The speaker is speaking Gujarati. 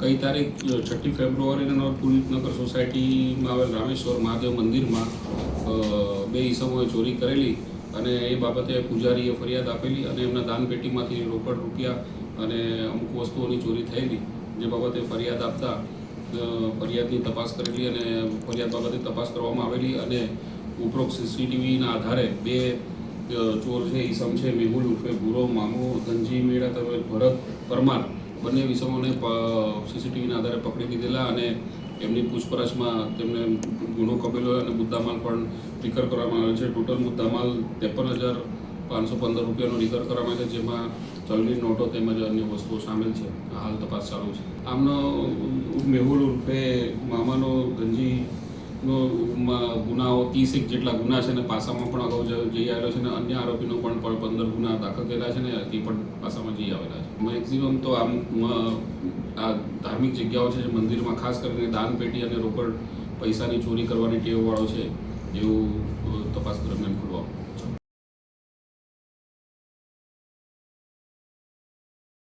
ગઈ તારીખ 6 ફેબ્રુઆરીના રોજ પુનિતનગર સોસાયટીમાં આવેલ રામેશ્વર મહાદેવ મંદિરમાં બે ઈસમોએ ચોરી કરેલી અને એ બાબતે પૂજારીએ ફરિયાદ આપેલી અને એમના દાનપેટીમાંથી રોકડ રૂપિયા અને અમુક વસ્તુઓની ચોરી થયેલી, જે બાબતે ફરિયાદ આપતા ફરિયાદની તપાસ કરેલી અને ફરિયાદ બાબતે તપાસ કરવામાં આવેલી અને ઉપરોક્ત સીસીટીવીના આધારે બે ચોર છે ઈસમ છે મેહુલ ઉર્ફે ભૂરો મામો ધનજી મેળા તમે ભરત પરમાર બંને ઈસમોને સીસીટીવીના આધારે પકડી લીધેલા અને એમની પૂછપરછમાં તેમને ગુનો કબેલો અને મુદ્દામાલ પણ રિકવર કરવામાં આવેલ છે. ટોટલ મુદ્દામાલ 53,515 રૂપિયાનો રિકવર કરવામાં આવે છે, જેમાં ચલણી નોટો તેમજ અન્ય વસ્તુઓ સામેલ છે. હાલ તપાસ ચાલુ છે. આમનો મેહુલ ઉર્ફે મામાનો ધનજીનો ગુનાઓ 30 જેટલા ગુના છે અને પાસામાં પણ અગાઉ જઈ આવેલો છે અને અન્ય આરોપીનો પણ 15 ગુના દાખલ થયેલા છે ને તે પણ પાસામાં જઈ આવેલા છે. મેક્સિમમ તો આ ધાર્મિક જગ્યાઓ છે મંદિરમાં ખાસ કરીને દાનપેટી અને રોકડ પૈસાની ચોરી કરવાની ટેવવાળો છે એવું તપાસ દરમિયાન ખુલવા